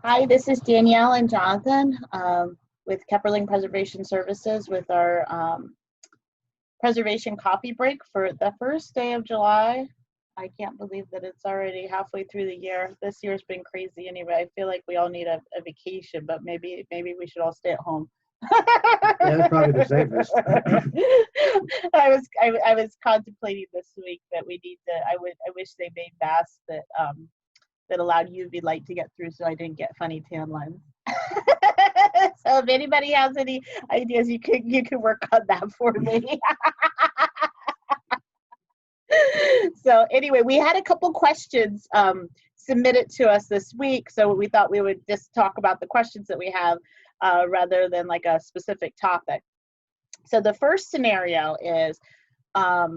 Hi, this is Danielle and Jonathan with Kepperling Preservation Services with our preservation coffee break for the first day of July. I can't believe that it's already halfway through the year. This year's been crazy anyway. I feel like we all need a vacation, but maybe we should all stay at home. Yeah, that's probably the safest. I was contemplating this week that we need to. I wish they made masks that allowed UV light to get through, so I didn't get funny tan lines. So if anybody has any ideas, you could work on that for me. So anyway, we had a couple questions submitted to us this week, so we thought we would just talk about the questions that we have rather than like a specific topic. So the first scenario is a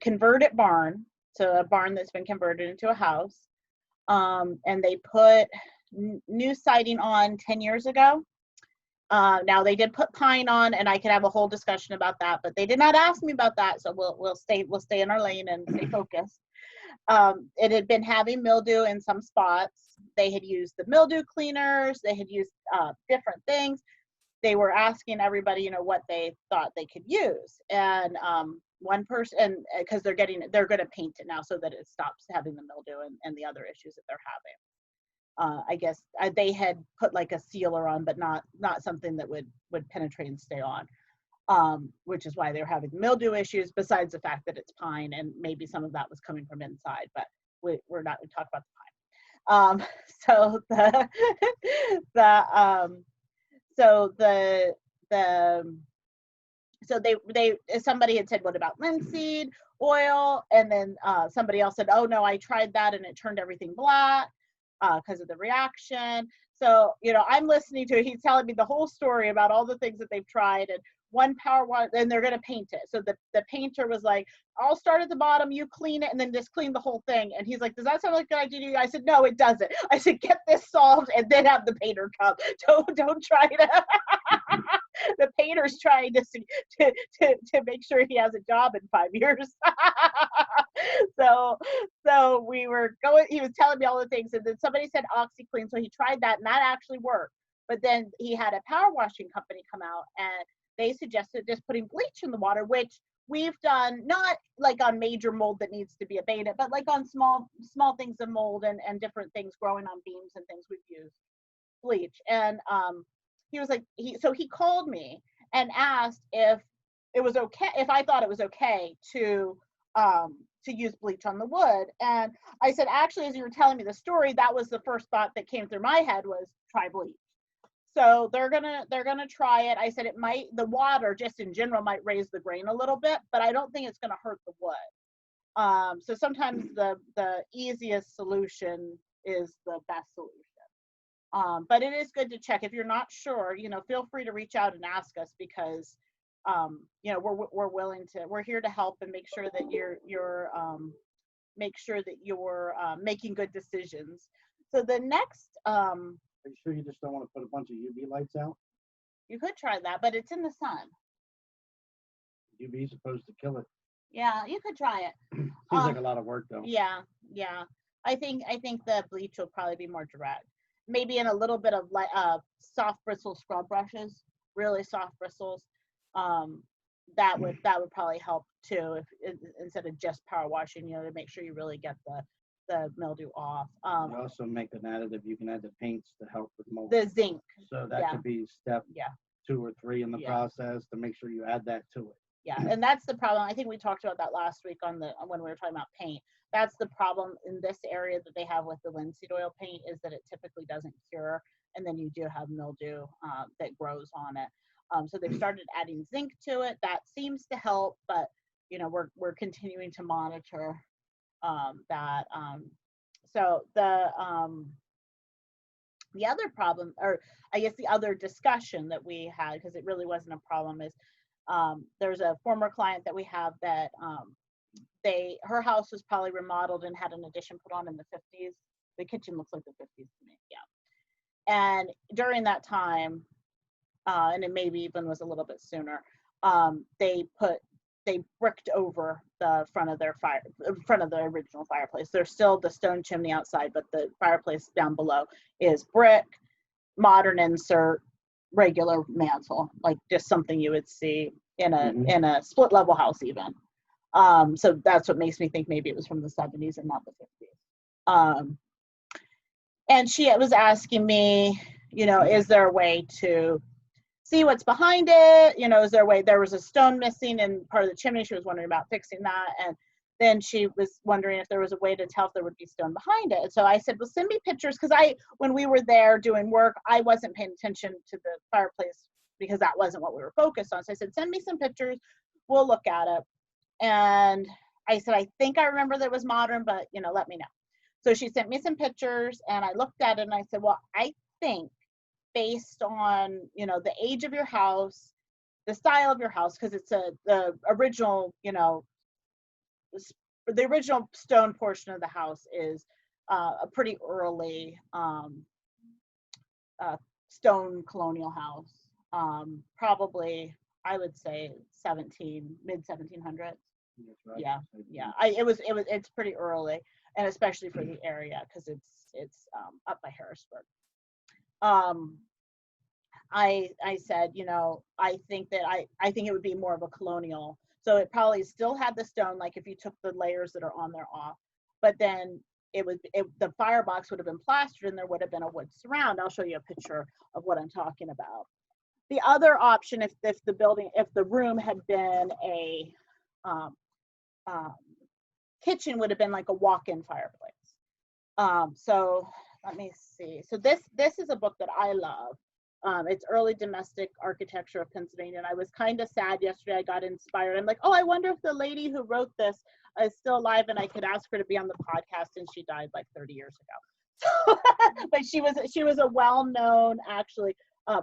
converted barn, so a barn that's been converted into a house, and they put new siding on 10 years ago. Now they did put pine on, and I could have a whole discussion about that, but they did not ask me about that, so we'll stay in our lane and stay focused. It had been having mildew in some spots. They had used the mildew cleaners. They had used different things. They were asking everybody, what they thought they could use, and one person, and because they're going to paint it now so that it stops having the mildew and the other issues that they're having. I guess they had put like a sealer on, but not something that would penetrate and stay on, which is why they're having mildew issues, besides the fact that it's pine, and maybe some of that was coming from inside, but we're not going to talk about the pine. Somebody had said, what about linseed oil? And then somebody else said, oh no, I tried that and it turned everything black because of the reaction. So, I'm listening to it. He's telling me the whole story about all the things that they've tried, and one power wash, and they're going to paint it. So the painter was like, I'll start at the bottom, you clean it, and then just clean the whole thing. And he's like, does that sound like a good idea to you? I said, no, it doesn't. I said, get this solved and then have the painter come. Don't try to. The painter's trying to make sure he has a job in 5 years. So we were going, he was telling me all the things, and then somebody said OxyClean, so he tried that, and that actually worked. But then he had a power washing company come out, and they suggested just putting bleach in the water, which we've done, not like on major mold that needs to be abated, but like on small things of mold and different things growing on beams and things, we've used bleach. And he was like, so he called me and asked if it was okay, if I thought it was okay to use bleach on the wood. And I said, actually, as you were telling me the story, that was the first thought that came through my head, was try bleach. So they're gonna try it. I said the water just in general might raise the grain a little bit, but I don't think it's gonna hurt the wood. So sometimes the easiest solution is the best solution. But it is good to check. If you're not sure, feel free to reach out and ask us, because we're willing to. We're here to help and make sure that you're making good decisions. So the next. Are you sure you just don't want to put a bunch of UV lights out? You could try that, but it's in the sun. UV is supposed to kill it. Yeah, you could try it. Seems like a lot of work, though. Yeah. I think the bleach will probably be more direct. Maybe in a little bit of soft bristle scrub brushes, really soft bristles. That would probably help too, if instead of just power washing, to make sure you really get the mildew off. You also make an additive. You can add the paints to help with mold. The zinc. So that could be step 2 or 3 in the process to make sure you add that to it. Yeah, and that's the problem. I think we talked about that last week when we were talking about paint. That's the problem in this area that they have with the linseed oil paint, is that it typically doesn't cure, and then you do have mildew that grows on it. So they've started adding zinc to it. That seems to help, but we're continuing to monitor that. So the other problem, or I guess the other discussion that we had, because it really wasn't a problem, is there's a former client that we have that her house was probably remodeled and had an addition put on in the 50s. The kitchen looks like the 50s to me, yeah. And during that time, and it maybe even was a little bit sooner, they bricked over the front of the original fireplace. There's still the stone chimney outside, but the fireplace down below is brick. modern insert, regular mantle, like just something you would see in a split level house even. So that's what makes me think maybe it was from the 70s and not the 50s. And she was asking me, you know, is there a way to see what's behind it? You know, is there a way, there was a stone missing in part of the chimney. She was wondering about fixing that. And then she was wondering if there was a way to tell if there would be stone behind it. And so I said, well, send me pictures. Cause when we were there doing work, I wasn't paying attention to the fireplace because that wasn't what we were focused on. So I said, send me some pictures. We'll look at it. And I said, I think I remember that it was modern, but you know, let me know. So she sent me some pictures and I looked at it and I said, well, I think based on, you know, the age of your house, the style of your house, because it's the original, you know, the original stone portion of the house is a pretty early stone colonial house, probably I would say mid 1700s. Right. Yeah. It's pretty early, and especially for the area because it's up by Harrisburg. I said, you know, I think it would be more of a colonial. So it probably still had the stone, like if you took the layers that are on there off, but then the firebox would have been plastered and there would have been a wood surround. I'll show you a picture of what I'm talking about. The other option, if the room had been a kitchen, would have been like a walk-in fireplace. So let me see. So this is a book that I love. It's Early Domestic Architecture of Pennsylvania. And I was kind of sad yesterday. I got inspired. I'm like, oh, I wonder if the lady who wrote this is still alive and I could ask her to be on the podcast. And she died like 30 years ago. But she was a well-known, actually,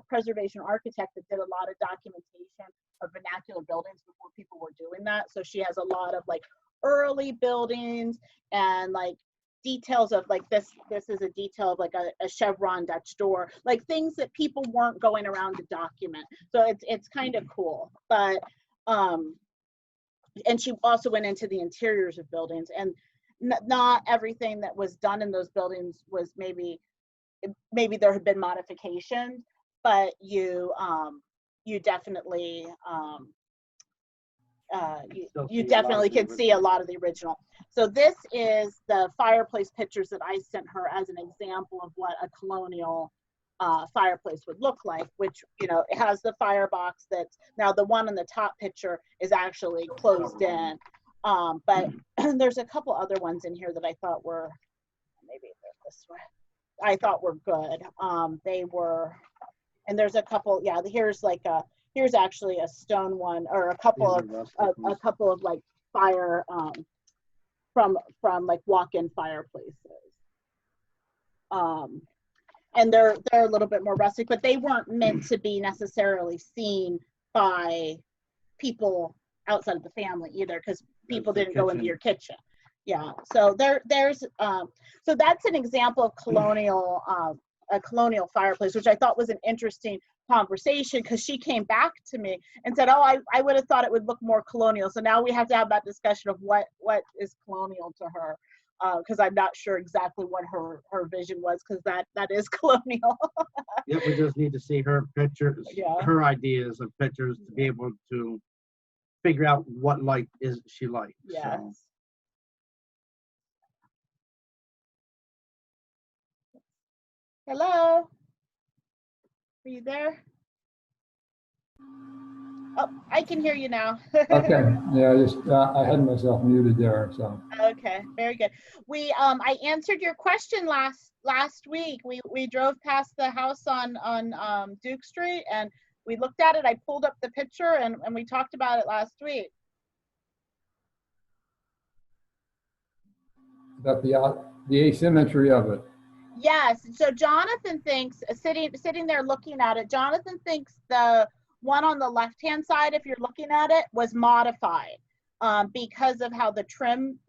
preservation architect that did a lot of documentation of vernacular buildings before people were doing that. So she has a lot of like early buildings and like details of like this is a detail of like a chevron Dutch door, like things that people weren't going around to document. So it's kind of cool. But and she also went into the interiors of buildings, and not everything that was done in those buildings was maybe there had been modifications, but you definitely you definitely could see a lot of the original. So this is the fireplace pictures that I sent her as an example of what a colonial fireplace would look like, which, you know, it has the firebox that's, now the one in the top picture is actually closed in. But there's a couple other ones in here that I thought were, maybe this way, I thought were good. They were, and there's a couple, yeah, here's actually a stone one, or a couple of like fire from like walk-in fireplaces. And they're a little bit more rustic, but they weren't meant to be necessarily seen by people outside of the family either, because people didn't go into your kitchen. Yeah, so there's so that's an example of colonial a colonial fireplace, which I thought was an interesting conversation, because she came back to me and said, oh, I would have thought it would look more colonial. So now we have to have that discussion of what is colonial to her, because I'm not sure exactly what her vision was, because that is colonial. Yeah, we just need to see her pictures, her ideas of pictures to be able to figure out what light is she like. Yes. So. Hello? Are you there? Oh, I can hear you now. Okay. Yeah, I had myself muted there. So. Okay, very good. I answered your question last week. We drove past the house on Duke Street and we looked at it. I pulled up the picture and we talked about it last week. About the asymmetry of it. Yes. So Jonathan thinks, sitting there looking at it, Jonathan thinks the one on the left-hand side, if you're looking at it, was modified because of how the trim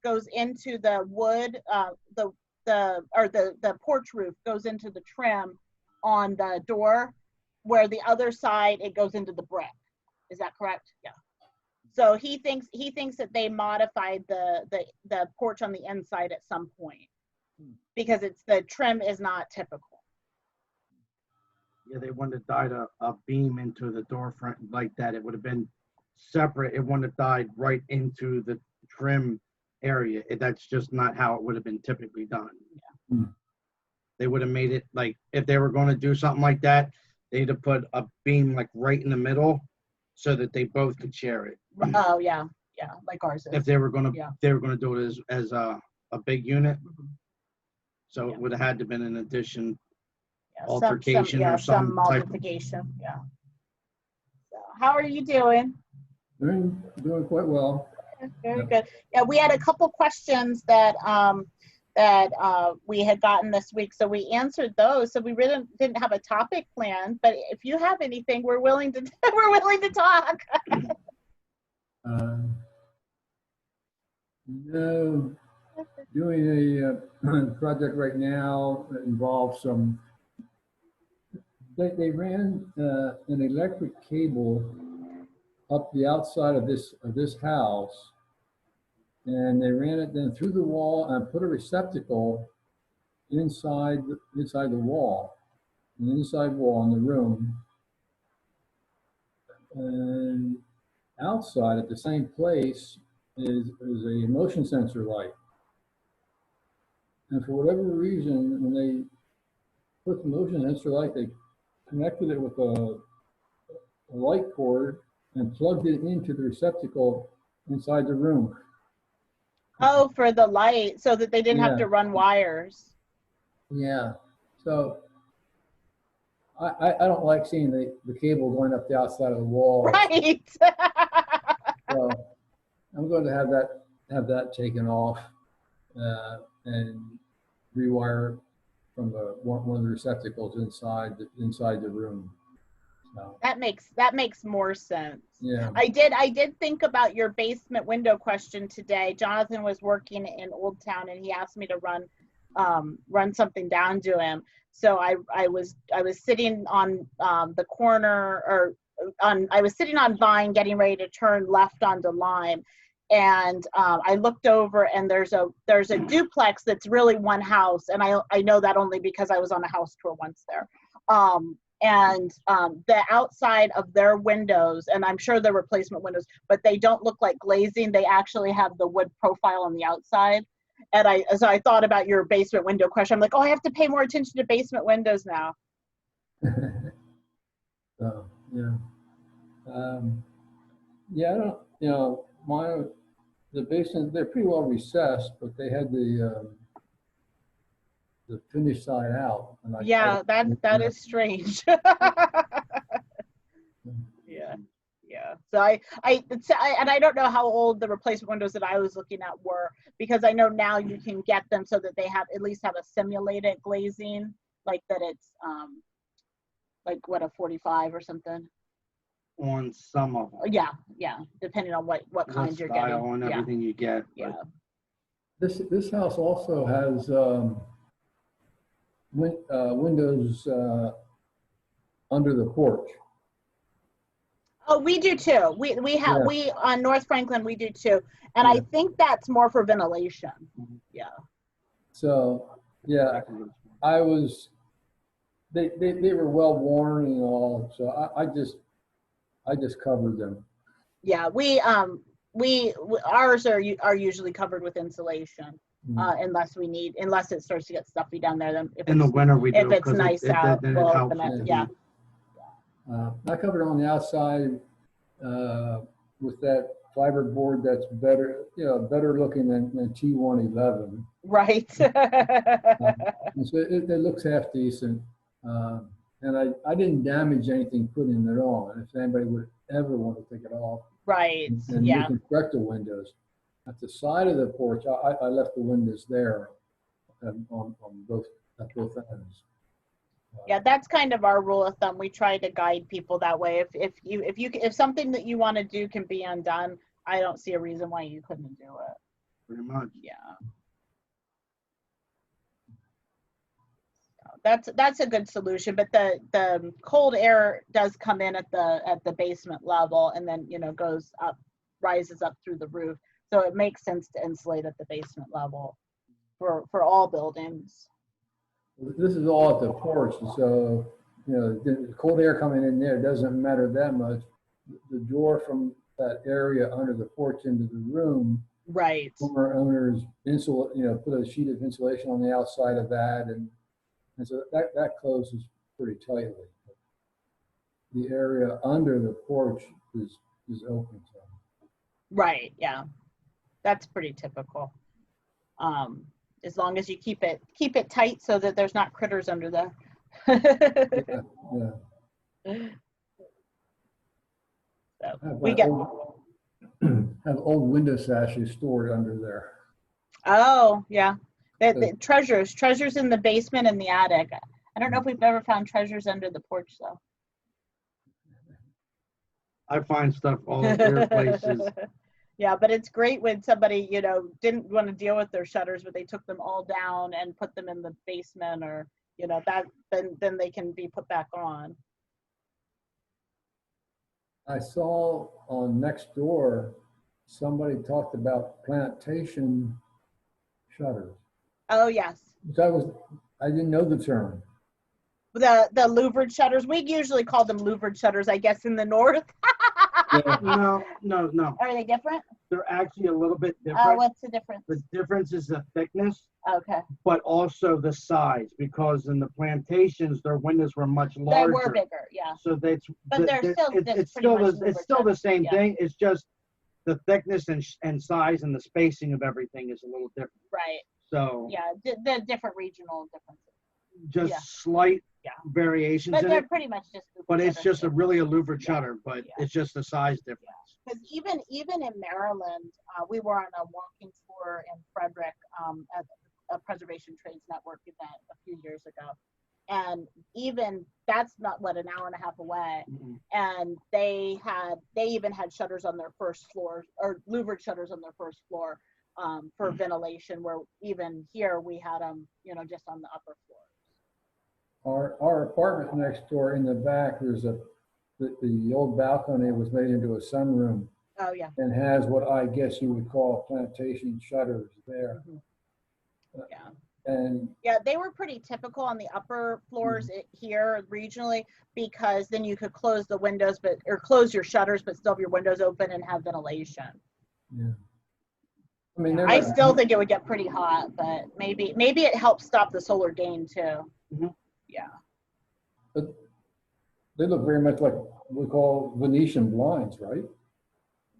goes into the wood, the porch roof goes into the trim on the door, where the other side, it goes into the brick. Is that correct? Yeah. So he thinks that they modified the porch on the inside at some point, because the trim is not typical. Yeah, they wouldn't have dyed a beam into the door front like that. It would have been separate. It wouldn't have dyed right into the trim area. That's just not how it would have been typically done. Hmm. They would have made it like, if they were going to do something like that, they'd have put a beam like right in the middle so that they both could share it. Oh, yeah, yeah, like ours is. If they were going to, Yeah. they were going to do it as a big unit. Mhm. So Yeah. it would have had to been an addition, Yeah, altercation or some some type of. modification, yeah. So, how are you doing? Doing quite well. Very Yeah. good. Yeah, we had a couple questions that we had gotten this week, so we answered those. So we really didn't have a topic planned, but if you have anything, we're willing to we're willing to talk. No, doing a project right now that involves some. They ran an electric cable up the outside of this house, and they ran it then through the wall and put a receptacle inside the wall, the inside wall in the room, and outside at the same place is a motion sensor light. And for whatever reason, when they put the motion sensor light, they connected it with a light cord and plugged it into the receptacle inside the room. Oh, for the light, so that they didn't have Yeah. to run wires. Yeah. So I don't like seeing the cable going up the outside of the wall. Right. So I'm going to have that taken off and rewire from one of the receptacles inside the room. So, That makes more sense. yeah. I did think about your basement window question today. Jonathan was working in Old Town and he asked me to run something down to him. So I was sitting on the corner, or I was sitting on Vine getting ready to turn left onto Lime, and I looked over and there's a duplex that's really one house, and I know that only because I was on a house tour once there. And the outside of their windows, and I'm sure they're replacement windows, but they don't look like glazing. They actually have the wood profile on the outside. And so I thought about your basement window question. I'm like, oh, I have to pay more attention to basement windows now. So, yeah. Yeah, I don't, the basement, they're pretty well recessed, but they had the finished side out. And Yeah, that is strange. Yeah. So and I don't know how old the replacement windows that I was looking at were, because I know now you can get them so that they at least have a simulated glazing, like that it's like what, a 45 or something. On some of them. Yeah, depending on what kind you're getting. Style and everything you get. Yeah. This house also has windows under the porch. Oh, we do too. We have we on North Franklin, we do too, and I think that's more for ventilation. Yeah. So yeah, I was. They were well worn and all, so I just covered them. Yeah, ours are usually covered with insulation, unless it starts to get stuffy down there. Then in the winter we do. If it's nice out, we'll open it. Yeah. I covered it on the outside with that fiberboard that's better looking than T111. Right. And so it looks half decent. And I didn't damage anything put in at all. And if anybody would ever want to take it off, right, and yeah, reconstruct the windows at the side of the porch, I left the windows there on both ends. Yeah, that's kind of our rule of thumb. We try to guide people that way. If something that you want to do can be undone, I don't see a reason why you couldn't do it. Pretty much. Yeah. That's a good solution, but the cold air does come in at the basement level, and then goes up, rises up through the roof. So it makes sense to insulate at the basement level for all buildings. This is all at the porch, so the cold air coming in there doesn't matter that much. The door from that area under the porch into the room, Right. former owners put a sheet of insulation on the outside of that, and so that closes pretty tightly. The area under the porch is open. So. Right. Yeah, that's pretty typical. As long as you keep it tight so that there's not critters under there. Yeah. So we get have old window sashes stored under there. Oh yeah, the treasures in the basement and the attic. I don't know if we've ever found treasures under the porch though. I find stuff all over places. Yeah, but it's great when somebody, didn't want to deal with their shutters, but they took them all down and put them in the basement, or that then they can be put back on. I saw on Nextdoor somebody talked about Plantation Shutters. Oh yes. I didn't know the term. The louvered shutters. We usually call them louvered shutters, I guess, in the north. No. Are they different? They're actually a little bit different. What's the difference? The difference is the thickness, Okay. but also the size, because in the plantations, their windows were much larger. They were bigger, yeah. So But it's still the same yeah. thing. It's just the thickness and size and the spacing of everything is a little different. Right. So yeah, the different regional differences. Just slight variations But in they're it. pretty much just. But it's just a louvered Yeah. shutter, but Yeah. it's just a size difference. Because even in Maryland, we were on a walking tour in Frederick at a Preservation Trades Network event a few years ago, and even that's not an hour and a half away. Mm-hmm. And they even had shutters on their first floor, or louvered shutters on their first floor for ventilation. Where even here we had them, just on the upper floors. Our apartment next door in the back, there's the old balcony was made into a sunroom. Oh yeah. And has what I guess you would call plantation shutters there. Mm-hmm. Yeah. And yeah, they were pretty typical on the upper floors here regionally, because then you could close the windows, or close your shutters, but still have your windows open and have ventilation. Yeah. I mean, I still think it would get pretty hot, but maybe it helps stop the solar gain too. Mm-hmm. Yeah. But they look very much like what we call Venetian blinds, right?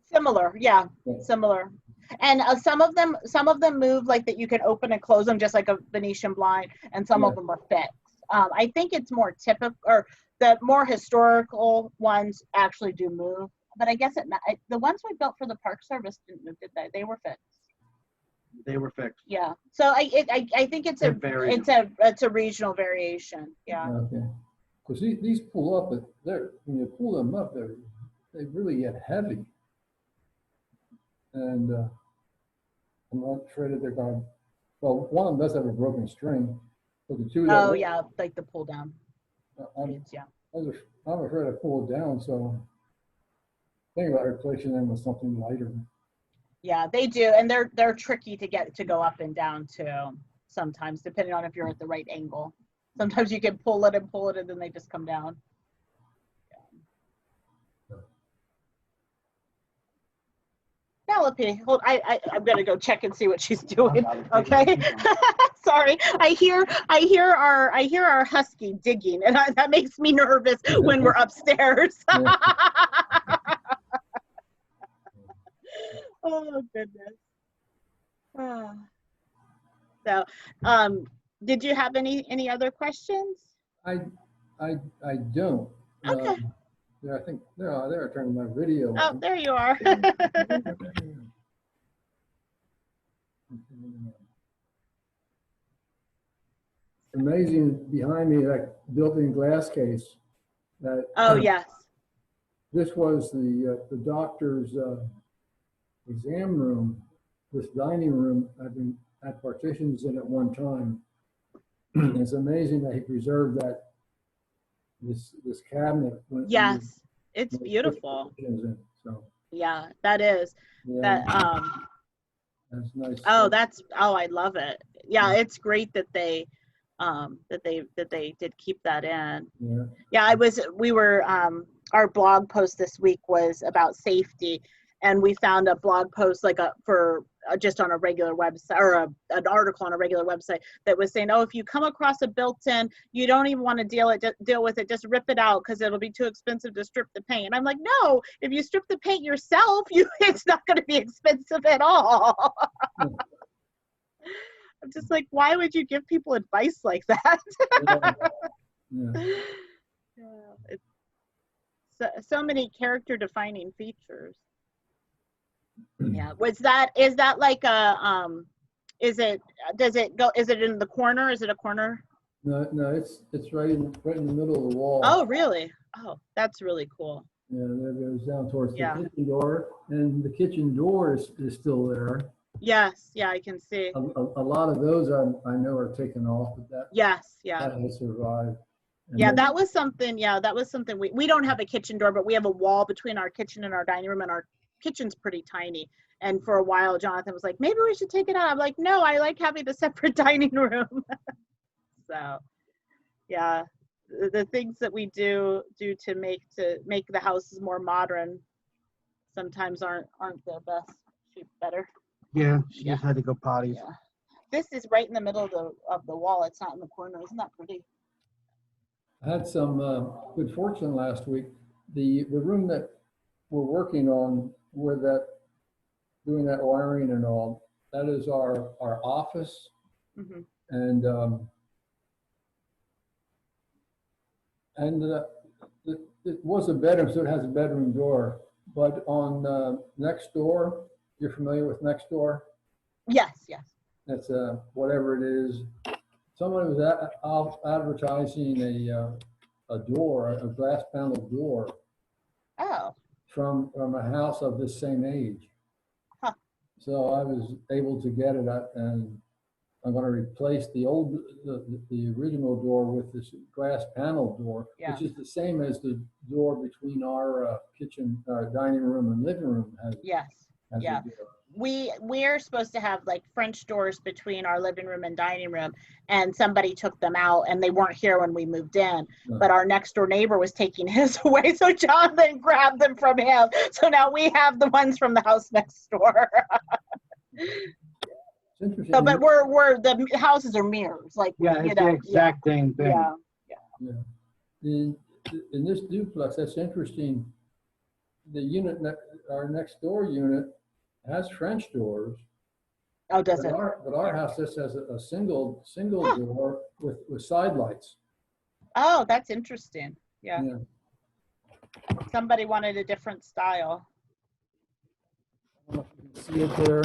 Similar, yeah. Similar. And some of them move like that. You can open and close them just like a Venetian blind, and some of them are fixed. I think it's more typical, or the more historical ones actually do move. But I guess the ones we built for the Park Service didn't move, did they? They were fixed. They were fixed. Yeah. So I think it's a regional variation. Yeah. Okay. Because these pull up, but when you pull them up, they really get heavy. And I'm not sure that they're going. Well, one of them does have a broken string, but the two. Yeah, like the pull down. I'm afraid to pull it down, so think about replacing them with something lighter. Yeah, they do, and they're tricky to get to go up and down too. Sometimes, depending on if you're at the right angle. Sometimes you can pull it, and then they just come down. Penelope, hold. I'm gonna go check and see what she's doing. Okay. Sorry, I hear our husky digging, and that makes me nervous when we're upstairs. Oh goodness. So, did you have any other questions? I don't. Okay. Yeah, I think they're turning my video Oh, on. there you are. Amazing behind me, that built-in glass case. That Oh yes. This was the doctor's exam room. This dining room had partitions in at one time. It's amazing that he preserved this cabinet. Yes, it's beautiful. So Yeah, that is. yeah, That that's nice. I love it. Yeah, it's great that they that they did keep that in. Yeah. Yeah, we were, our blog post this week was about safety, and we found a blog post like just on a regular website, or an article on a regular website that was saying, oh, if you come across a built-in, you don't even want to deal with it, just rip it out because it'll be too expensive to strip the paint. I'm like, no, if you strip the paint yourself, it's not going to be expensive at all. I'm just like, why would you give people advice like that? Yeah. Yeah, it's so many character defining features. Yeah. Is that like does it in the corner? Is it a corner? No, it's right in the middle of the wall. Oh, really? Oh, that's really cool. Yeah, that goes down towards the Yeah. kitchen door, and the kitchen door is still there. Yes, yeah, I can see. A lot of those I know are taken off, but Yes, yeah. that has survived. And Yeah, then- that was something, we don't have a kitchen door, but we have a wall between our kitchen and our dining room, and our kitchen's pretty tiny. And for a while, Jonathan was like, maybe we should take it out. I'm like, no, I like having the separate dining room. So, yeah, the things that we do to make the houses more modern sometimes aren't the best. Shoot, better. Yeah, she Yeah. just had to go potty. Yeah. This is right in the middle of the wall. It's not in the corner. Isn't that pretty? I had some good fortune last week. The room that we're working on, doing that wiring and all, that is our office, Mm-hmm. and it was a bedroom, so it has a bedroom door. But on next door, you're familiar with next door? Yes, yes. That's whatever it is. Someone was advertising a door, a glass panel door Oh, from a house of the same age. Huh. So I was able to get it, and I'm going to replace the original door with this glass panel door, Yeah. which is the same as the door between our kitchen, dining room, and living room has. yes. has a Yeah. door. We're supposed to have like French doors between our living room and dining room, and somebody took them out, and they weren't here when we moved in. No. But our next door neighbor was taking his away, so Jonathan grabbed them from him. So now we have the ones from the house next door. It's interesting. So, but we're the houses are mirrors, like Yeah, you it's the know, exact same thing. yeah. In this duplex, that's interesting. The unit, our next door unit, has French doors. Oh, does it? But our house just has a single Huh. door with side lights. Oh, that's interesting. Yeah. Yeah. Somebody wanted a different style. I don't know if you can see it there.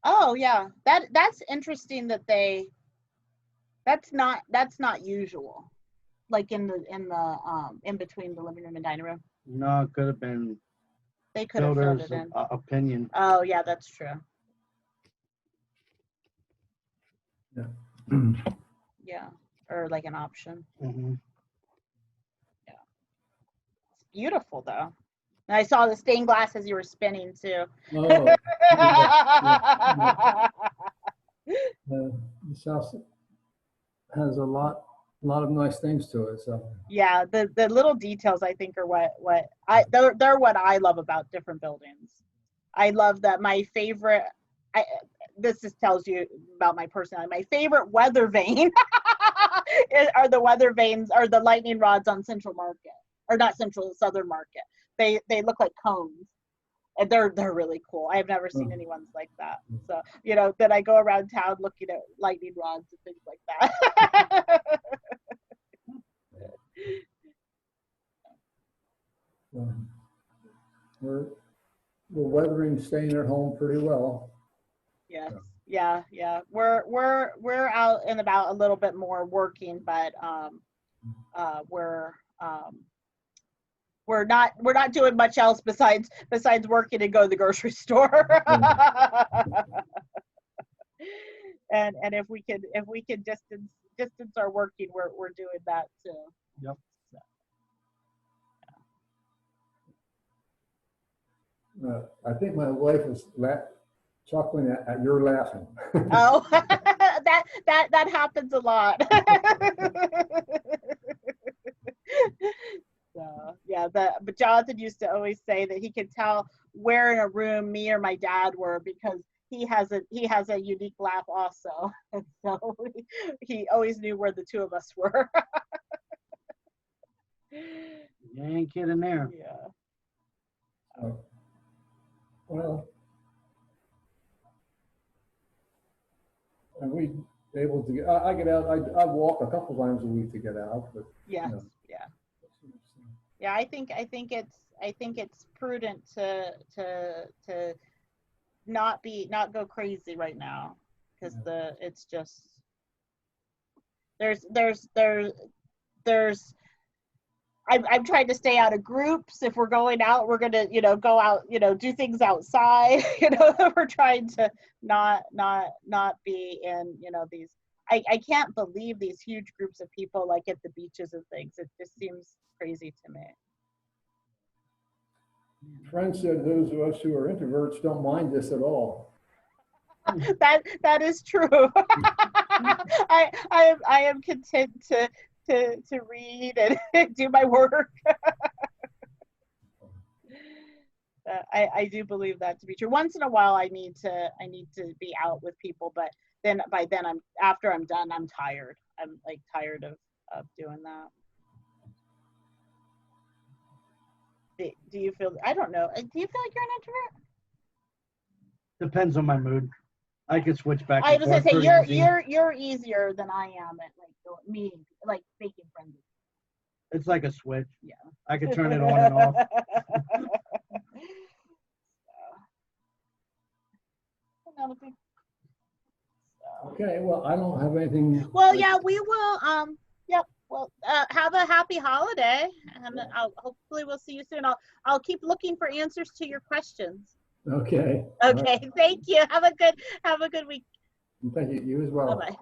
Oh yeah, that's interesting that that's not usual, like in between the living room and dining room. No, it could have been They could have filled builder's it in. opinion. Oh yeah, that's true. Yeah. Yeah, or like an option. Mm-hmm. It's beautiful though. And I saw the stained glass as you were spinning too. Oh, this house has a lot of nice things to it. So Yeah, the little details I think are they're what I love about different buildings. I love that my favorite. This just tells you about my personality. My favorite weather vane are the weather vanes, or the lightning rods on Central Market, or not Central, Southern Market. They look like cones, and they're really cool. I have never seen any ones like that. So that I go around town looking at lightning rods and things like that. we're weathering, staying at home pretty well. Yes. Yeah. We're out and about a little bit more working, but we're not doing much else besides working and go to the grocery store. and if we can distance our working, we're doing that too. Yep. I think my wife was chuckling at your laughing. Oh, that happens a lot. So, yeah, but Jonathan used to always say that he could tell where in a room me or my dad were because he has a unique laugh also, and so he always knew where the two of us were. You ain't kidding there. Yeah. So, well, and we able to get. I get out. I walk a couple times a week to get out, but Yes. you know. Yeah. Yeah. I think it's prudent to not go crazy right now because it's just there's I'm trying to stay out of groups. If we're going out, we're gonna, go out, do things outside. We're trying to not be in, these. I can't believe these huge groups of people like at the beaches and things. It just seems crazy to me. Friend said those of us who are introverts don't mind this at all. That is true. I am content to read and do my work. I do believe that to be true. Once in a while, I need to be out with people, but then after I'm done, I'm tired. I'm like tired of doing that. Do you feel? I don't know. Do you feel like you're an introvert? Depends on my mood. I can switch back. I and was gonna forth say pretty easy. you're easier than I am at like meeting, like making friends. It's like a switch. Yeah. I can turn it on and off. Okay, well, I don't have anything. Well, yeah, we will. Yep. Well, have a happy holiday, and hopefully we'll see you soon. I'll keep looking for answers to your questions. Okay. Okay. Right. Thank you. Have a good week. Thank you. You as well. Bye-bye.